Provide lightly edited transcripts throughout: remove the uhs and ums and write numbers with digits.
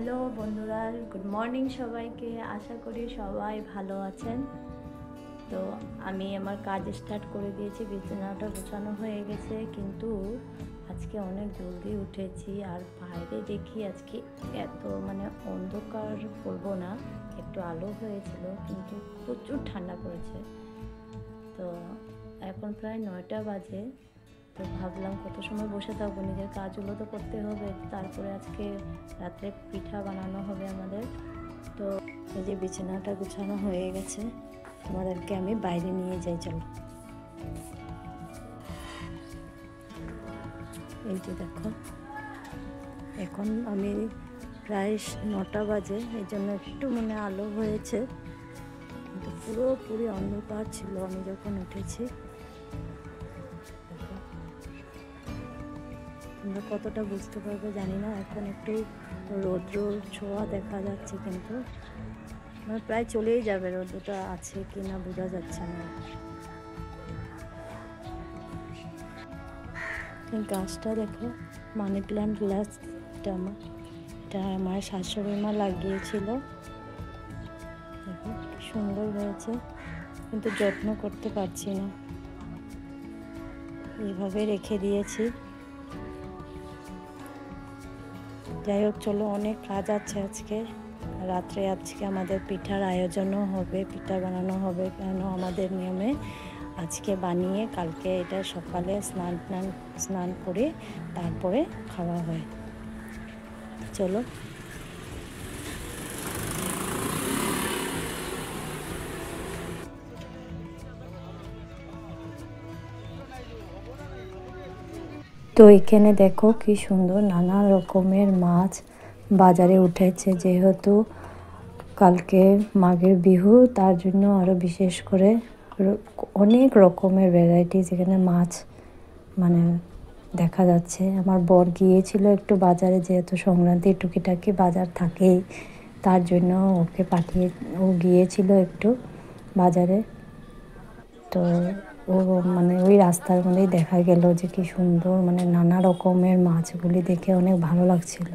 Hello বন্ধুরা, good morning সবাইকে। আশা করি সবাই ভালো আছেন। তো আমি আমার কাজ স্টার্ট করে দিয়েছি, বিছানাটা গোছানো হয়ে গেছে, কিন্তু আজকে অনেক জলদি উঠেছি। আর বাইরে দেখি আজকে এত অন্ধকার বলবো না, একটু আলো হয়েছিল, কিন্তু প্রচুর ঠান্ডা পড়েছে। তো এখন প্রায় 9টা বাজে। তো ভাবলাম কত সময় বসে থাকবো, নিজের কাজগুলো তো করতে হবে। তারপরে আজকে রাত্রে পিঠা বানানো হবে আমাদের। তো এই যে বিছানাটা গুছানো হয়ে গেছে, তোমাদেরকে আমি বাইরে নিয়ে যাই, চলো। এই যে দেখো, এখন আমি প্রায় 9টা বাজে, এই জন্য একটু আলো হয়েছে, কিন্তু পুরোপুরি অন্ধকার ছিল আমি যখন উঠেছি। তোমরা কতটা বুঝতে পারবে জানি না, এখন একটু রৌদ্র ছোঁয়া দেখা যাচ্ছে, কিন্তু প্রায় চলেই যাবে। রৌদ্রটা আছে কি না বোঝা যাচ্ছে না। এই গাছটা দেখো, মানি প্ল্যান্ট গাছটা এটা আমার শাশুড়ি মা লাগিয়েছিল। দেখো কি সুন্দর হয়েছে, কিন্তু যত্ন করতে পারছি না, এইভাবে রেখে দিয়েছি। যাই হোক, চলো, অনেক কাজ আছে আজকে রাত্রে। আজকে আমাদের পিঠার আয়োজনও হবে, পিঠা বানানো হবে, কেন আমাদের নিয়মে আজকে বানিয়ে কালকে এটা সকালে স্নান করে তারপরে খাওয়া হয়। চলো। তো এখানে দেখো কি সুন্দর নানা রকমের মাছ বাজারে উঠেছে, যেহেতু কালকে মাঘের বিহু, তার জন্য আরও বিশেষ করে অনেক রকমের ভ্যারাইটিস এখানে মাছ দেখা যাচ্ছে। আমার বর গিয়েছিল একটু বাজারে, যেহেতু সংক্রান্তির টুকিটাকি বাজার থাকেই, তার জন্য ও গিয়েছিল একটু বাজারে। তো ও ওই রাস্তার মধ্যেই দেখা গেল যে কি সুন্দর নানা রকমের মাছগুলি দেখে অনেক ভালো লাগছিল।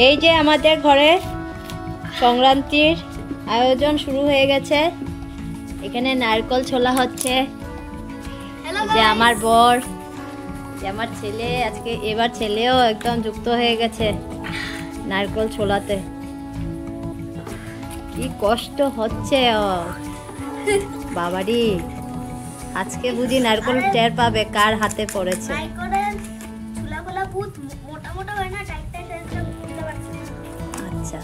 এই যে আমাদের ঘরে সংক্রান্তির আয়োজন শুরু হয়ে গেছে। এখানে নারকেল ছোলা হচ্ছে। যে আমার বর, যে আমার ছেলে, আজকে এবার ছেলেও একদম যুক্ত হয়ে গেছে নারকেল ছোলাতে। কি কষ্ট হচ্ছে বাবারি, আজকে বুঝি নারকেল টের পাবে কার হাতে পড়েছে। আচ্ছা,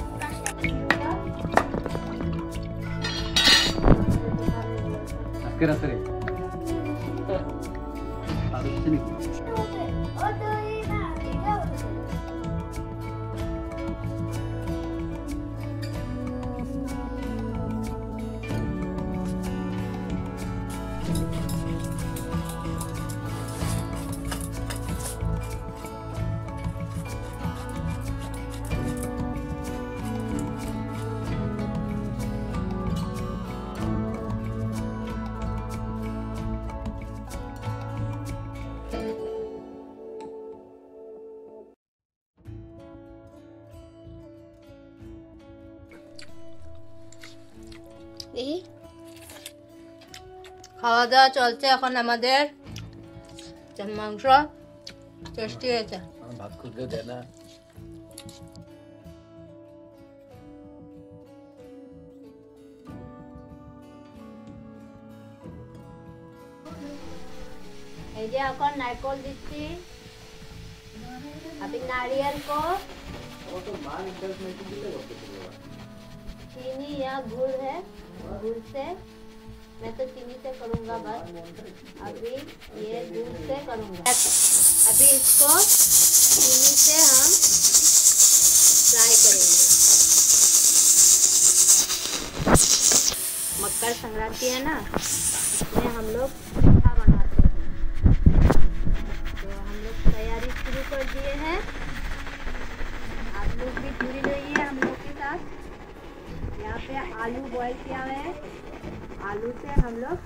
খাওয়া দাওয়া চলছে এখন আমাদের। মাংস টেস্টি হয়েছে। ভাত খুঁজতে দেয় না। এই যে এখন নারকেল দিচ্ছি, अभी नारियल को चीनी या गुड़ है, गुड़ से मैं तो चीनी से करूँगा बस, अभी ये गुड़ से करूँगा। अभी इसको चीनी से हम फ्राई करेंगे। मकर संक्रांति है ना, इसमें हम लोग पिठा बनाते हैं, तो हम लोग तैयारी शुरू कर दिए हैं। आप लोग भी जुड़ी रहिए हम लोग के साथ। यहाँ पे आलू बॉईल किया हुआ है, आलू से हम लोग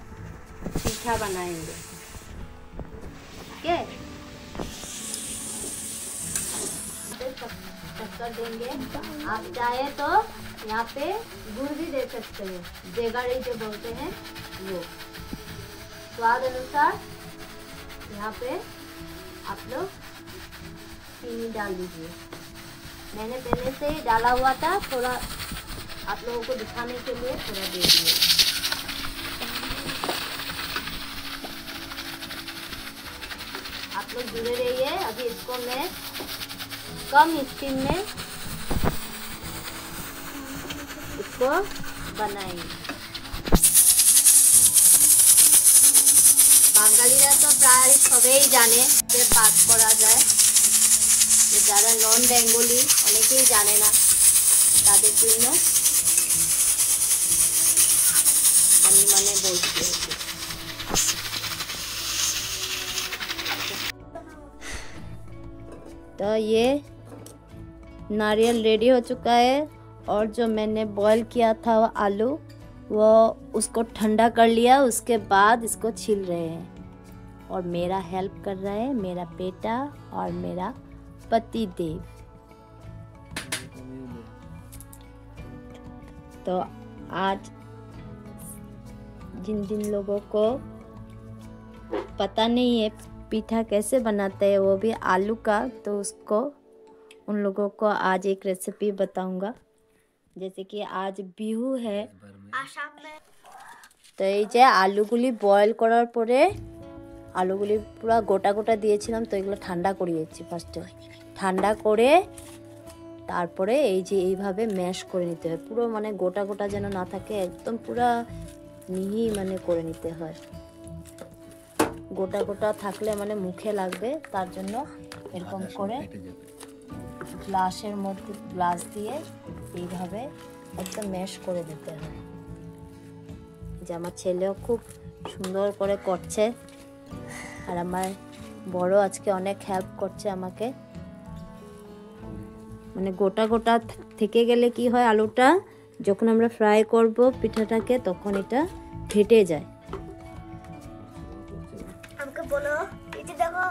पिठा बनाएंगे। ओके, शक्कर देंगे, आप चाहे तो यहाँ पे गुड़ भी दे सकते हैं, जेगाड़ी जो बोलते हैं वो। स्वाद अनुसार यहाँ पे आप लोग चीनी डाल दीजिए। मैंने पहले से ही डाला हुआ था, थोड़ा आप लोगों को दिखाने के लिए थोड़ा दे दिए। आप लोग जुड़े रहिए। अभी इसको मैं कम स्टीम में इसको बनाएंगे। বাঙালিরা তো প্রায় সবাই জানে যে পাক করা যায়, যারা নন বেঙ্গলি অনেকেই জানে না, তাদের জন্য আমি বলছি। तो ये नारियल रेडी हो चुका है, और जो मैंने बॉईल किया था वो आलू, वो उसको ठंडा कर लिया, उसके बाद इसको छील रहे हैं। और मेरा हेल्प कर रहा है मेरा बेटा और मेरा पति देव। तो आज जिन लोगों को पता नहीं है पीठा कैसे बनाते हैं, वो भी आलू का, तो उसको उन लोगों को आज एक रेसिपी बताऊंगा। जैसे कि आज बिहू है, তো এই যে আলুগুলি বয়েল করার পরে আলুগুলি পুরো গোটা গোটা দিয়েছিলাম, তো এগুলো ঠান্ডা করিয়েছি ফার্স্টে। ঠান্ডা করে তারপরে এই যে এইভাবে ম্যাশ করে নিতে হয়, পুরো গোটা গোটা যেন না থাকে, একদম পুরো মিহি করে নিতে হয়। গোটা গোটা থাকলে মুখে লাগবে, তার জন্য এরকম করে গ্লাসের মধ্যে গ্লাস দিয়ে এইভাবে একদম ম্যাশ করে দিতে হয়। যে আমার ছেলেও খুব সুন্দর করে করছে, আর আমার বড় আজকে অনেক হেল্প করছে আমাকে। গোটা গোটা থেকে গেলে কি হয়, আলুটা যখন আমরা ফ্রাই করব পিঠাটাকে, তখন এটা ফেটে যায়। আমাকে বলো, এই যে দেখো,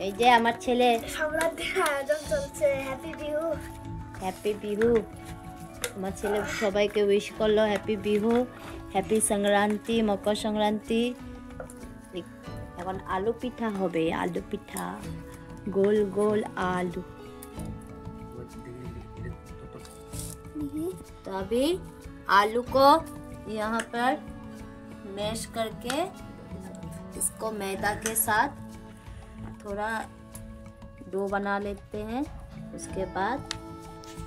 এই যে আমার ছেলে সংক্রান্তির আয়োজন চলছে। Happy Bihu, happy Bihu. আমার ছেলে সবাইকে উইশ করলো হ্যাপি বিহু, হ্যাপি সংক্রান্তি, মকর সংক্রান্তি। এখন আলু পিঠা হবে, आलू पिठा, गोल गोल आलू। तो अभी आलू को यहाँ पर मैश करके इसको मैदा के साथ थोड़ा डो बना लेते हैं। उसके बाद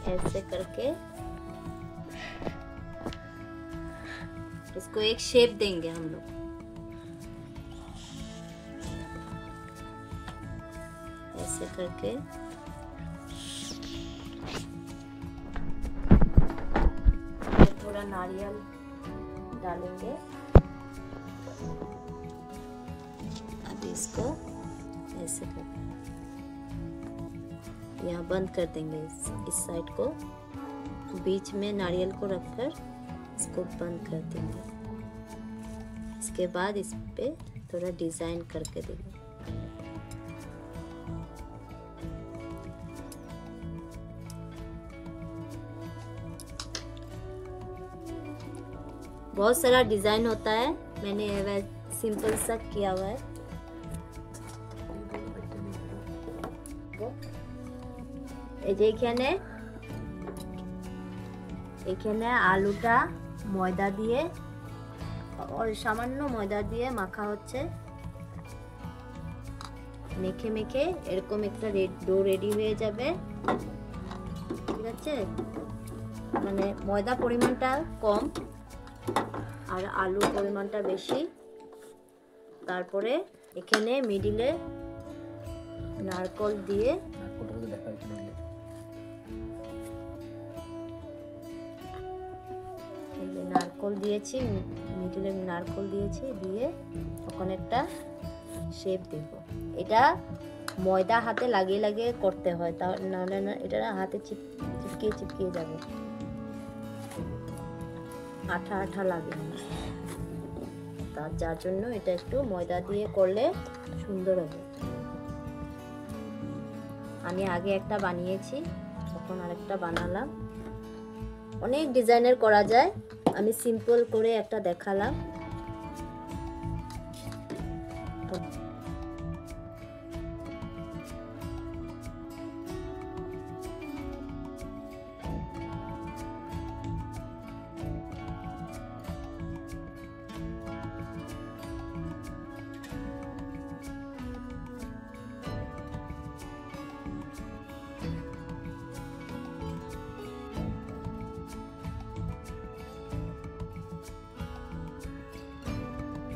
ऐसे करके इसको एक शेप देंगे हम लोग। ऐसे करके थोड़ा नारियल डालेंगे। अब इसको ऐसे करके यहाँ बंद कर देंगे। इस साइड को बीच में नारियल को रखकर इसको बंद कर देंगे। इसके उसके बाद इस पे थोड़ा डिज़ाइन करके देंगे। बहुत सारा डिज़ाइन होता है, मैंने वह सिंपल सा किया हुआ है। এই যে এখানে আলুটা ময়দা দিয়ে সামান্য ময়দা দিয়ে মাখা হচ্ছে। মেখে মেখে এরকম একটা ডো রেডি হয়ে যাবে, ঠিক আছে। মানে ময়দা পরিমাণটা কম আর আলুর পরিমাণটা বেশি। তারপরে এখানে মিডিলে নারকেল দিয়ে নারকেল দিয়েছি, মিডিলে নারকেল দিয়েছি, দিয়ে ওখানে একটা শেপ দেব। এটা ময়দা হাতে লাগিয়ে লাগিয়ে করতে হয়, নাহলে না এটা হাতে চিপকিয়ে চিপকিয়ে যাবে, আঠা আঠা লাগে। যার জন্য এটা একটু ময়দা দিয়ে করলে সুন্দর হবে। আমি আগে একটা বানিয়েছি, তখন আরেকটা বানালাম। অনেক ডিজাইনের করা যায়, আমি সিম্পল করে একটা দেখালাম।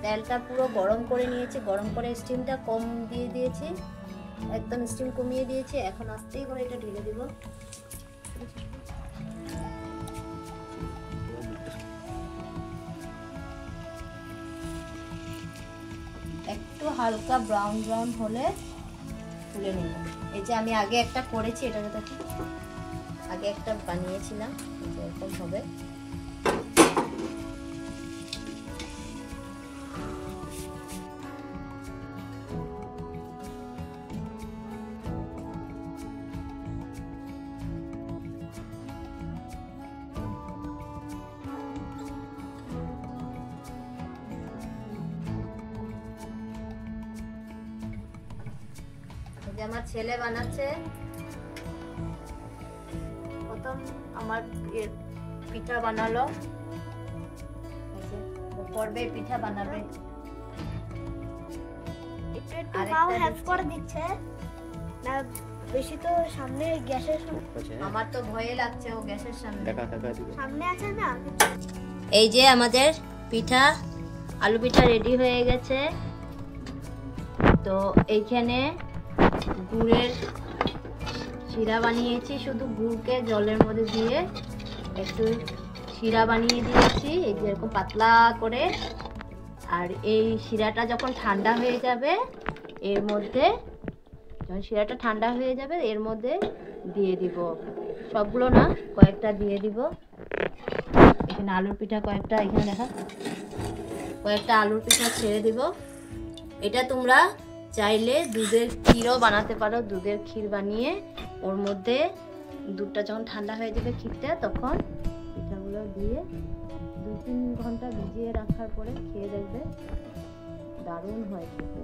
তেলটা পুরো গরম করে নিয়েছি, গরম করে স্টিমটা কম দিয়ে দিয়েছি, একদম স্টিম কমিয়ে দিয়েছি। এখন আস্তেই করে এটা ঢেলে দিব। একটু হালকা ব্রাউন ব্রাউন হলে তুলে নেব। এই যে আমি আগে একটা করেছি, এটা দেখো আগে একটা বানিয়েছিলাম, এরকম হবে। আমার ছেলে বানাচ্ছে, প্রথম আমার পিঠা বানালো, করবে পিঠা বানাবে, একটু একটু মাও হেল্প করে দিচ্ছে না বেশি। তো সামনে গ্যাসের আমার তো ভয় লাগছে, ও গ্যাসের সামনে আছে না। এই যে আমাদের পিঠা, আলু পিঠা রেডি হয়ে গেছে। তো এইখানে গুড়ের শিরা বানিয়েছি, শুধু গুড়কে জলের মধ্যে দিয়ে একটু শিরা বানিয়ে দিয়েছি, এই যে এরকম পাতলা করে। আর এই শিরাটা যখন ঠান্ডা হয়ে যাবে, এর মধ্যে যখন শিরাটা ঠান্ডা হয়ে যাবে এর মধ্যে দিয়ে দিব, সবগুলো না কয়েকটা দিয়ে দিব। এখানে আলুর পিঠা কয়েকটা, এখানে দেখা কয়েকটা আলুর পিঠা ছেড়ে দিব। এটা তোমরা চাইলে দুধের ক্ষীরও বানাতে পারো, দুধের ক্ষীর বানিয়ে ওর মধ্যে দুধটা যখন ঠান্ডা হয়ে যাবে ক্ষীরটা, তখন পিঠাগুলো দিয়ে 2-3 ঘন্টা ভিজিয়ে রাখার পরে খেয়ে দেখবে, দারুণ হয় খেতে।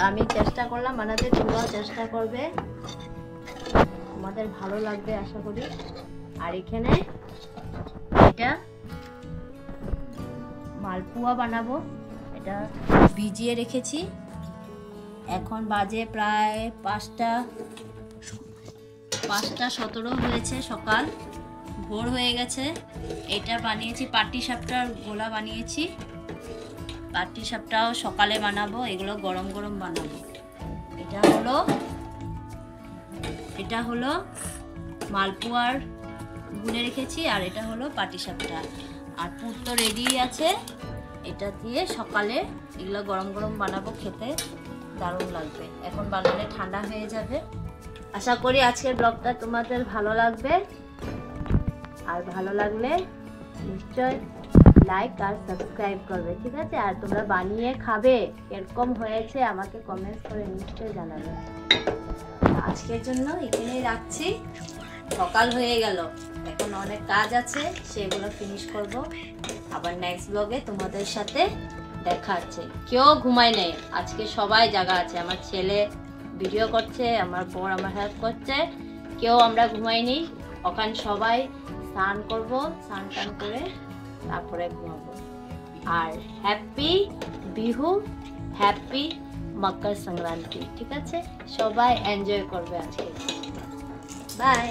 আমি চেষ্টা করলাম বানাতে, তোমরাও চেষ্টা করবে, তোমাদের ভালো লাগবে আশা করি। আর এখানে এটা মালপোয়া বানাবো, এটা ভিজিয়ে রেখেছি। এখন বাজে প্রায় 5টা 17 হয়েছে, সকাল ভোর হয়ে গেছে। এটা বানিয়েছি পাটিসাপটার গোলা বানিয়েছি, পাটিসাপটাও সকালে বানাবো, এগুলো গরম গরম বানাবো। এটা হলো মালপোয়ার গুলে রেখেছি, আর এটা হলো পাটিসাপটা। আর পুর তো রেডি আছে, এটা দিয়ে সকালে এগুলো গরম গরম বানাবো, খেতে দারুণ লাগবে। এখন বানালে ঠান্ডা হয়ে যাবে। আশা করি আজকের ব্লগটা তোমাদের ভালো লাগবে, আর ভালো লাগলে নিশ্চয় লাইক আর সাবস্ক্রাইব করবে, ঠিক আছে? আর তোমরা বানিয়ে খাবে, এরকম হয়েছে আমাকে কমেন্ট করে নিশ্চয়ই জানাবে। আজকের জন্য এখানেই রাখছি, সকাল হয়ে গেল, এখন অনেক কাজ আছে, সেগুলো ফিনিশ করব। আবার নেক্সট ব্লগে তোমাদের সাথে দেখা হচ্ছে। কেউ ঘুমায় নেই আজকে, সবাই জায়গা আছে। আমার ছেলে ভিডিও করছে, আমার বর আমার হেল্প করছে, কেউ আমরা ঘুমাইনি। ওখানে সবাই স্নান করবো, স্নান টান করে তারপরে ঘুমাবো। আর হ্যাপি বিহু, হ্যাপি মকর সংক্রান্তি, ঠিক আছে? সবাই এনজয় করবে আজকে। বাই।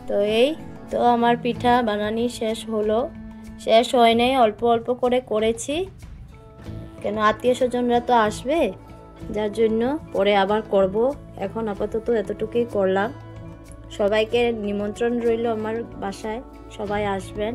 তো এই তো আমার পিঠা বানানি শেষ হলো, শেষ হয় নাই, অল্প অল্প করে করেছি, কেন আত্মীয় স্বজনরা তো আসবে, যার জন্য পরে আবার করব। এখন আপাতত এতটুকুই করলাম। সবাইকে নিমন্ত্রণ রইল আমার বাসায়, সবাই আসবেন।